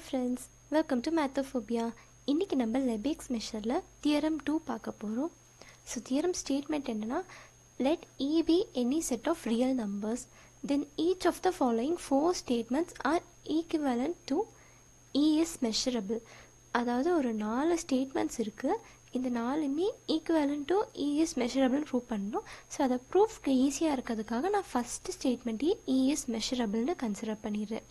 Friends, welcome to மேத்தோஃபோபியா. இன்றைக்கி நம்ம லெபிக்ஸ் மெஷரில் theorem 2 பார்க்க போகிறோம். ஸோ தியரம் ஸ்டேட்மெண்ட் என்னென்னா, let E be any set of real numbers, then each of the following 4 statements are equivalent to E is measurable. அதாவது ஒரு 4 statements இருக்குது. இந்த 4மே equivalent to E is measurable prove பண்ணணும். So அதை ப்ரூஃப்க்கு ஈஸியாக இருக்கிறதுக்காக நான் ஃபஸ்ட்டு ஸ்டேட்மெண்ட்டே E is measurableன்னு கன்சிடர் பண்ணிடுறேன்.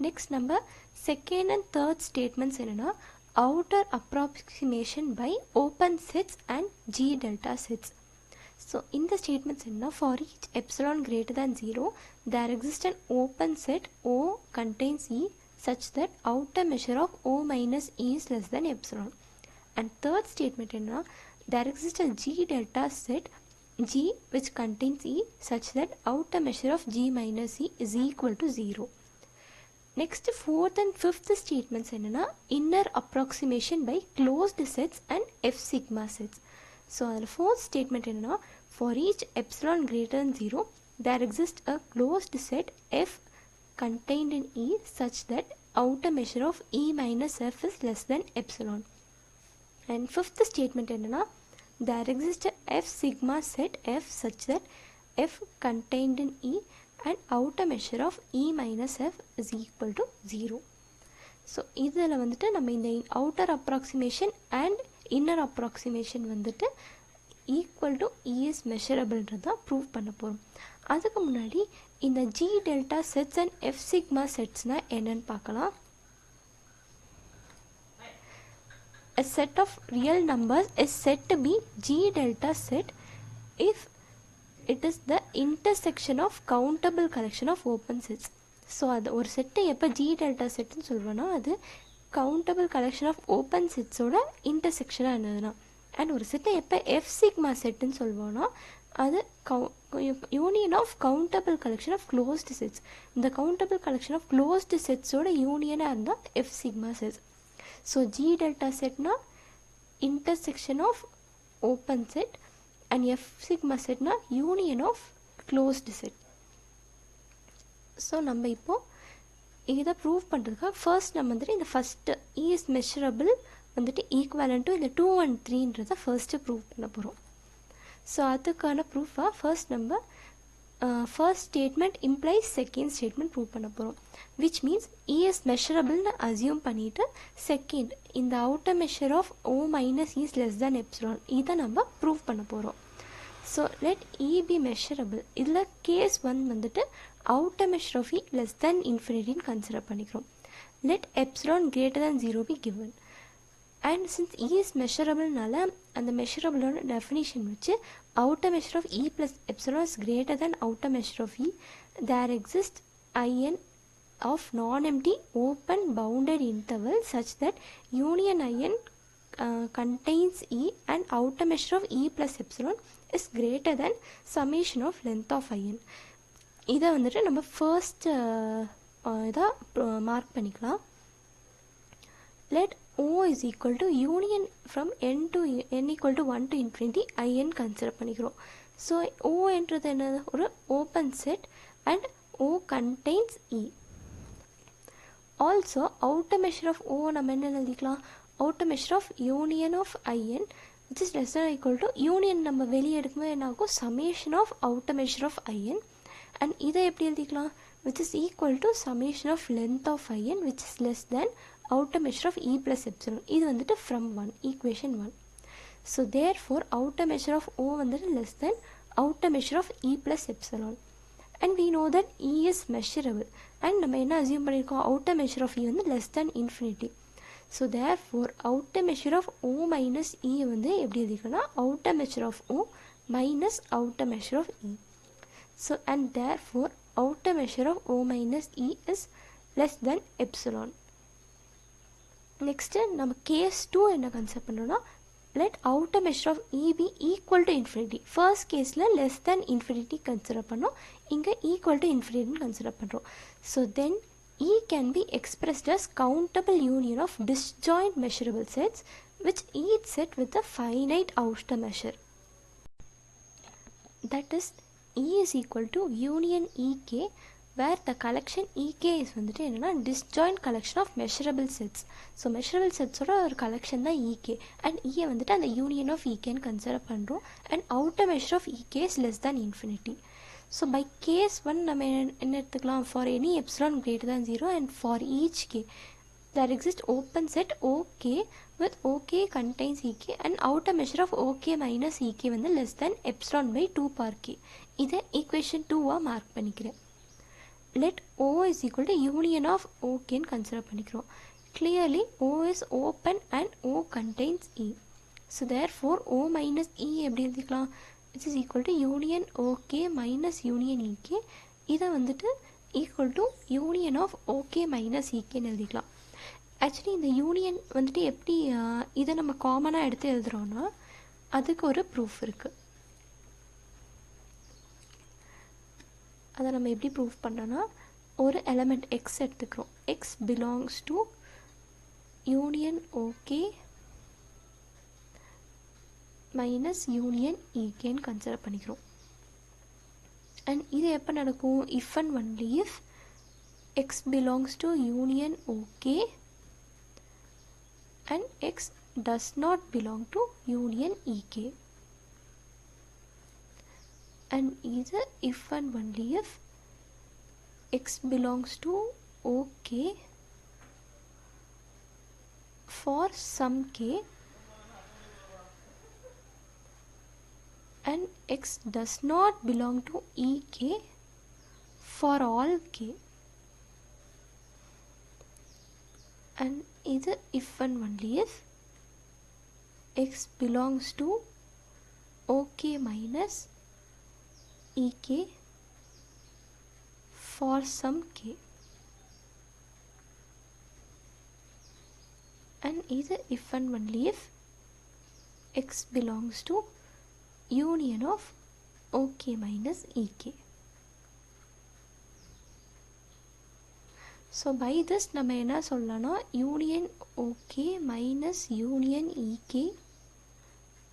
நெக்ஸ்ட் நம்ம செகண்ட் அண்ட் தேர்ட் ஸ்டேட்மெண்ட்ஸ் என்னென்னா, outer approximation by open sets and G delta sets. So இந்த ஸ்டேட்மெண்ட்ஸ் என்னன்னா, for each epsilon greater than 0 there exist an open set O contains E such that outer measure of O minus E is less than epsilon. And third statement என்னன்னா, there exists a G delta set G which contains E such that outer measure of G minus E is equal to 0. Next, fourth and fifth statements என்னன்னா, inner approximation by closed sets and F sigma sets. So அதில் fourth statement என்னன்னா, for each epsilon greater than 0 there exists a closed set F contained in E such that outer measure of E minus F is less than epsilon. And fifth statement என்னன்னா, there exists a F sigma set F such that F contained in E and outer measure of E minus F is equal to 0. So இதில் வந்துட்டு நம்ம இந்த outer approximation and inner approximation வந்துட்டு equal to E is measurableன்றது தான் prove பண்ண போகிறோம். அதுக்கு முன்னாடி இந்த G delta sets and F sigma செட்ஸ்னால் என்னன்னு பார்க்கலாம். A set of real numbers is said to be G delta set if it is the intersection of countable collection of open sets. So அது ஒரு செட்டை எப்போ G delta செட்னு சொல்வோன்னா, அது countable collection of open செட்ஸோட இன்டர்செக்ஷனாக இருந்ததுன்னா. And ஒரு செட்டை எப்போ F sigma செட்டுன்னு சொல்வோன்னா, அது union of countable collection of closed sets. இந்த கவுண்டபிள் கலெக்ஷன் ஆஃப் க்ளோஸ்டு செட்ஸோட யூனியனாக இருந்தால் F sigma செட்ஸ். ஸோ G delta செட்னா intersection of open set and F sigma setனா union of closed set. So நம்ம இப்போது இதை ப்ரூவ் பண்ணுறதுக்காக ஃபர்ஸ்ட் நம்ம வந்துட்டு இந்த ஃபஸ்ட்டு E is measurable வந்துட்டு ஈக்குவலண்ட் டு இந்த 2 and 3ன்றதை ஃபர்ஸ்ட்டு ப்ரூவ் பண்ண போகிறோம். ஸோ அதுக்கான ப்ரூஃபாக ஃபர்ஸ்ட் நம்ம first statement implies second statement prove பண்ண போகிறோம். விச் மீன்ஸ் E is measurableன்னு அசியூம் பண்ணிவிட்டு செகண்ட் இந்த outer measure of O minus E is less than epsilon இதை நம்ம ப்ரூவ் பண்ண போகிறோம். So let E be measurable. இதில் கேஸ் 1 வந்துட்டு outer measure of E less than infinity consider பண்ணிக்கிறோம். Let epsilon greater than 0 be given. And since E is measurableனால அந்த மெஷரபிளோட டெஃபினிஷன் வச்சு outer measure of E plus epsilon is greater than outer measure of E, there exists IN of non-empty open bounded interval such that union IN contains E and outer measure of E plus epsilon is greater than summation of length of IN. இதை வந்துட்டு நம்ம first இதாக mark பண்ணிக்கலாம். Let O is equal to union from n to n equal to 1 to infinity IN consider பண்ணிக்கிறோம். So O என்றது என்னது, ஒரு open set and O contains E. Also outer measure of O நம்ம என்ன எழுதிக்கலாம், outer measure of union of IN which is less than or equal to union நம்ம வெளியே எடுக்கும்போது என்ன ஆகும், summation of outer measure of IN. And இதை எப்படி எழுதிக்கலாம், which is equal to summation of length of IN which is less than outer measure of E plus epsilon. இது வந்துட்டு from 1 equation 1. So therefore outer measure of O வந்துட்டு less than outer measure of E plus epsilon. And we know that E is measurable. And நம்ம என்ன assume பண்ணியிருக்கோம், outer measure of E வந்து less than infinity. So therefore outer measure of O minus E வந்து எப்படி எழுதிக்கணும்னா, outer measure of O minus outer measure of E. So and therefore outer measure of O minus E is less than epsilon. Next நம்ம case 2 என்ன consider பண்ணுறோன்னா, let outer measure of E be equal to infinity. First கேஸில் less than infinity consider பண்ணோம், இங்கே equal to இன்ஃபினிட்டின்னு consider பண்ணுறோம். So then E can be expressed as countable union of disjoint measurable sets which each set with a finite outer measure. That is E is equal to union EK where the collection ek is வந்துட்டு என்னன்னா disjoint collection of measurable sets. So measurable setsோட ஒரு collection தான் ek, and e வந்துட்டு அந்த union of ekன்னு consider பண்ணுறோம். And outer measure of ek is less than infinity. So by case 1 நம்ம என்ன எடுத்துக்கலாம், for any epsilon greater than 0 and for each k there exists open set ok with ok contains ek and outer measure of ok minus ek வந்து less than epsilon by 2 power k. இதை equation 2 mark பண்ணிக்கிறேன். let O is equal to union of OK ன்னு consider பண்ணிக்கிறோம். clearly O is open and O contains E. so therefore O minus E எப்படி எழுதிக்கலாம், which is equal to union OK minus union EK. இதை வந்துட்டு equal to union of OK minus EK ன்னு எழுதிக்கலாம். Actually இந்த union வந்துட்டு எப்படி இதை நம்ம காமனாக எடுத்து எழுதுகிறோன்னா அதுக்கு ஒரு ப்ரூஃப் இருக்குது. அதை நம்ம எப்படி ப்ரூஃப் பண்ணோன்னா, ஒரு எலமெண்ட் எக்ஸ் எடுத்துக்கிறோம். X belongs to union okay minus union ஈகேன்னு கன்சிடர் பண்ணிக்கிறோம். அண்ட் இது எப்போ நடக்கும், if and only if x belongs to union O k and x does not belong to union ek. and either if and only if x belongs to ok for some k and x does not belong to ek for all k. and either if and only if x belongs to ok minus ek for some k. and either if and only if x belongs to union of ok minus ek. So by this நம்ம என்ன சொல்லலாம்னா, union okay minus union E K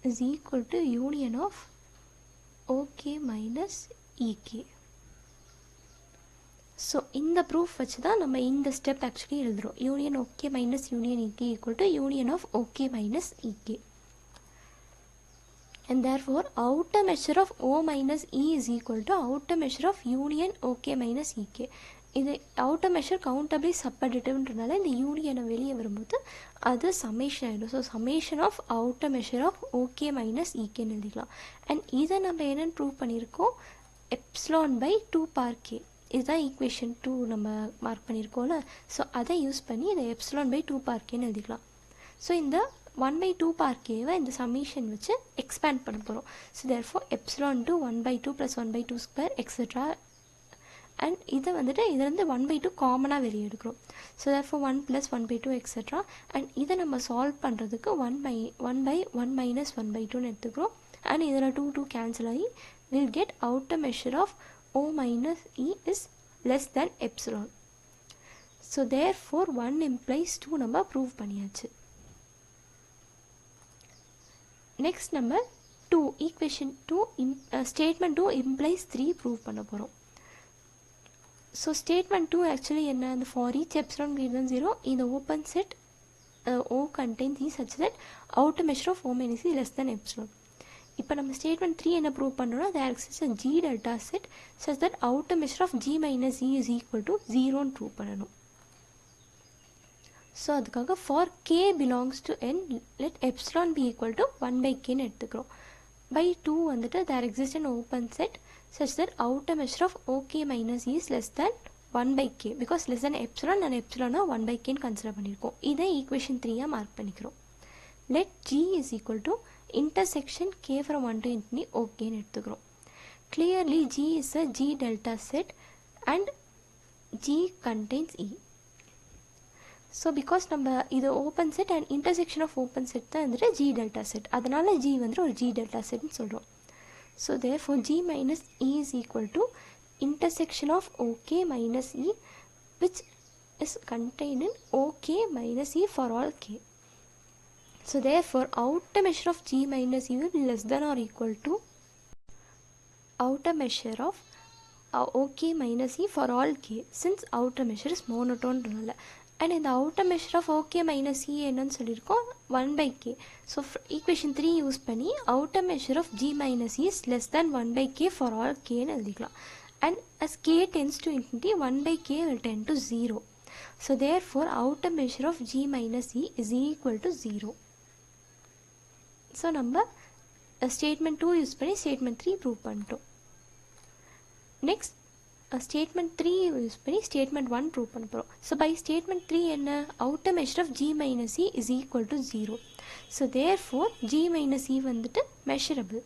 is equal to union of okay minus E K. So இந்த proof வச்சு தான் நம்ம இந்த step actually எழுதுகிறோம். Union okay minus union E K equal to union of okay minus E K. and therefore outer measure of O minus E is equal to outer measure of union OK minus EK. இது outer measure countably சப்படிட்டிவ்ன்றனால இந்த யூனியனை வெளியே வரும்போது அது summation ஆகிடும். So summation of outer measure of okay minus ஈகேன்னு எழுதிக்கலாம். அண்ட் இதை நம்ம என்னென்னு ப்ரூவ் பண்ணியிருக்கோம், எப்சிலான் பை 2 power k. இதுதான் ஈக்குவேஷன் 2 நம்ம மார்க் பண்ணியிருக்கோம்ல. ஸோ அதை யூஸ் பண்ணி இதை எப்சிலான் பை 2 power kன்னு எழுதிக்கலாம். ஸோ இந்த 1/2 power kவை இந்த சமேஷன் வச்சு எக்ஸ்பேண்ட் பண்ண போகிறோம். So therefore epsilon to 1/2 + 1/2 square etcetera. And இதை வந்துட்டு இதுலேருந்து 1/2 காமனாக வெளியே எடுக்கிறோம். So therefore 1 + 1/2 etcetera. அண்ட் இதை நம்ம சால்வ் பண்ணுறதுக்கு 1/1 - 1/2ன்னு எடுத்துக்கிறோம். அண்ட் இதில் 2 கேன்சல் ஆகி will get outer measure of O minus E is less than epsilon. So therefore 1 implies 2 நம்ம ப்ரூவ் பண்ணியாச்சு. நெக்ஸ்ட் நம்ம 2 ஈக்குவேஷன் 2 ஸ்டேட்மெண்ட் 2 implies 3 ப்ரூவ் பண்ண போகிறோம். ஸோ ஸ்டேட்மெண்ட் 2 ஆக்சுவலி என்ன, அந்த for each epsilon greater than 0 இந்த open set O contains E such that outer measure of O minus E less than epsilon. இப்போ நம்ம ஸ்டேட்மெண்ட் 3 என்ன ப்ரூவ் பண்ணுறோம்னா, there exists a G delta set such that outer measure of G minus E is equal to 0ன்னு prove பண்ணணும். So அதுக்காக for k belongs to n let epsilon be equal to 1/kன்னு எடுத்துக்கிறோம். by 2 வந்துட்டு there exists an open set such that outer measure of OK minus E is less than 1/k because less than epsilon and epsilon 1/kன்னு consider பண்ணியிருக்கோம். இதை equation 3 mark பண்ணிக்கிறோம். let G is equal to intersection k from 1 to infinity ஓகேன்னு எடுத்துக்கிறோம். clearly G is a G delta set and G contains E. So because நம்ம இது open set and intersection of open set தான் வந்துட்டு G delta set, அதனால் G வந்துட்டு ஒரு G delta setன்னு சொல்கிறோம். So therefore G minus E is equal to intersection of OK minus E which is contained in OK minus E for all k. So therefore outer measure of G minus E will be less than or equal to outer measure of OK minus E for all K since outer measure is monotone. And in the outer measure of OK minus E என்னன்னு சொல்லியிருக்கோம் 1 by K. So equation 3 use பண்ணி outer measure of G minus E is less than 1 by K for all K ன்னு எழுதிக்கலாம். And as K tends to infinity, 1 by K will tend to 0. So therefore outer measure of G minus E is equal to 0. So நம்ம statement 2 use பண்ணி statement 3 prove பண்ணிட்டோம். Next statement 3 use பண்ணி statement 1 prove பண்ண போகிறோம். So by statement 3 என்ன outer measure of G minus E is equal to 0. So therefore G minus E வந்துட்டு measurable.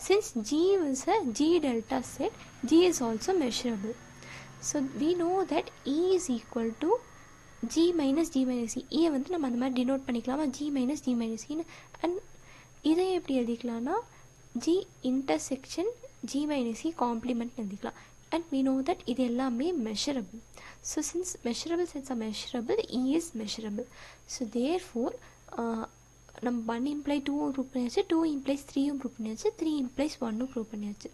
Since G is a G delta set, G is also measurable. So we know that E is equal to G minus G minus E. E வந்து நம்ம அந்த மாதிரி denote பண்ணிக்கலாமா G minus G minus E. And இதை எப்படி எழுதிக்கலாம்னா G intersection G minus E complement எழுதிக்கலாம். And we know that இது எல்லாமே measurable. So since measurable sets are measurable, E is measurable. So therefore நம்ம 1 imply 2 prove பண்ணியாச்சு, 2 implies 3 prove பண்ணியாச்சு, 3 implies 1 prove பண்ணியாச்சு.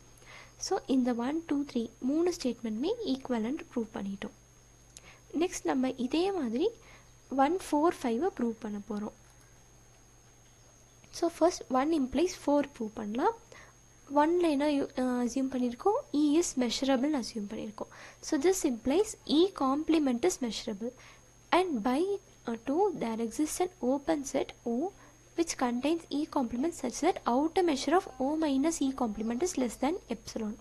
So இந்த 1 2 3 மூணு ஸ்டேட்மெண்ட்மே ஈக்குவலண்ட் ப்ரூவ் பண்ணிட்டோம். நெக்ஸ்ட் நம்ம இதே மாதிரி 1 4 5 ப்ரூவ் பண்ண போகிறோம். ஸோ ஃபர்ஸ்ட் 1 implies 4 ப்ரூவ் பண்ணலாம். 1ல என்ன அசியூம் பண்ணியிருக்கோம் E is measurable அசியூம் பண்ணியிருக்கோம். So this implies E complement is measurable and by 2 there exists an open set O which contains E complement such that outer measure of O minus E complement is less than epsilon.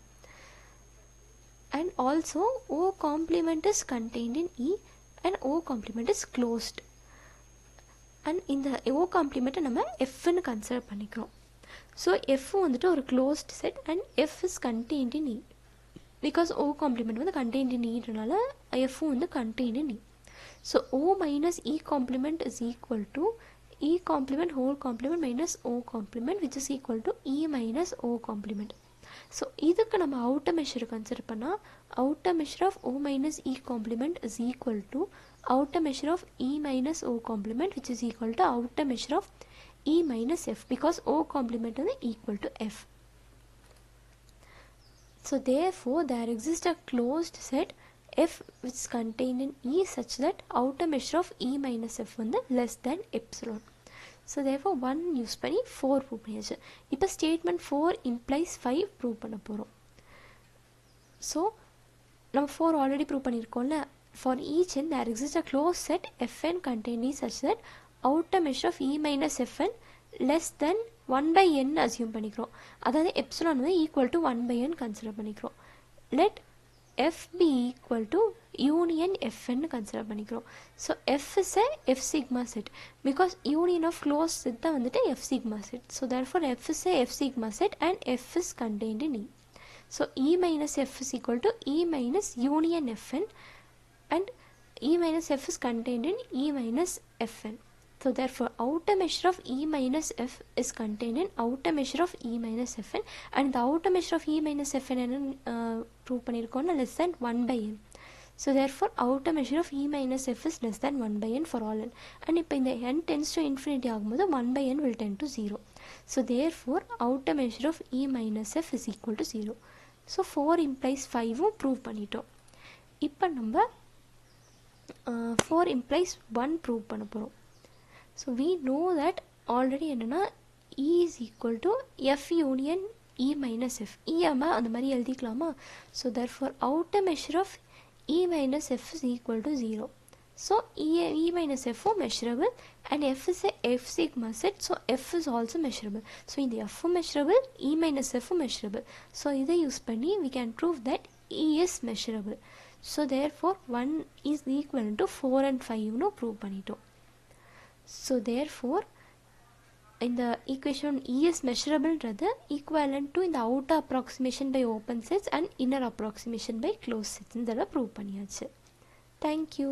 And also O complement is contained in E and O complement is closed. And இந்த O complement நம்ம F ன்னு consider பண்ணிக்கிறோம். So F வந்துட்டு ஒரு closed set and F is contained in E. Because O complement வந்து contained in Eனால F வந்து contained in E. So O minus E complement is equal to E complement whole complement minus O complement which is equal to E minus O complement. So இதுக்கு நம்ம outer measure consider பண்ணால் outer measure of O minus E complement is equal to outer measure of E minus O complement which is equal to outer measure of E minus F because O complement is equal to F. So therefore there exists a closed set F which is contained in E such that outer measure of E minus F வந்து less than epsilon. So therefore 1 use பண்ணி 4 prove பண்ணியாச்சு. இப்போ statement 4 implies 5 prove பண்ண போகிறோம். So நம்ம 4 already prove பண்ணியிருக்கோம்ல. For each n there exists a closed set Fn contained in such that outer measure of E minus Fn less than 1 by n assume பண்ணிக்கிறோம். அதாவது epsilon வந்து equal to 1 by n consider பண்ணிக்கிறோம். Let F be equal to union Fn consider பண்ணிக்கிறோம். So F is a F sigma set because union of closed set தான் வந்துட்டு F sigma set. So therefore F is a F sigma set and F is contained in E. So E minus F is equal to E minus union Fn and E minus F is contained in E minus Fn. So therefore outer measure of E minus F is contained in outer measure of E minus Fn and the outer measure of E minus Fn prove பண்ணியிருக்கோம்னா less than 1 by n. So therefore outer measure of E minus F is less than 1 by n for all n. And இப்போ இந்த n tends to infinity ஆகும்போது 1 by n will tend to 0. So therefore outer measure of E minus F is equal to 0. So 4 implies 5 prove பண்ணிட்டோம். இப்போ நம்ம 4 implies 1 prove பண்ண போகிறோம். So we know that already என்னன்னா E is equal to F union E minus F. E அந்த மாதிரி எழுதிக்கலாமா? So therefore outer measure of E minus F is equal to 0. So E minus F is measurable and F is a F sigma set. So F is also measurable. So in the F measurable, E minus F measurable. So இதை use பண்ணி we can prove that E is measurable. So therefore 1 is equal to 4 and 5 னு prove பண்ணிட்டோம். So therefore in the equation E is measurable rather equivalent to in the outer approximation by open sets and inner approximation by closed sets. இதெல்லாம் prove பண்ணியாச்சு. Thank you.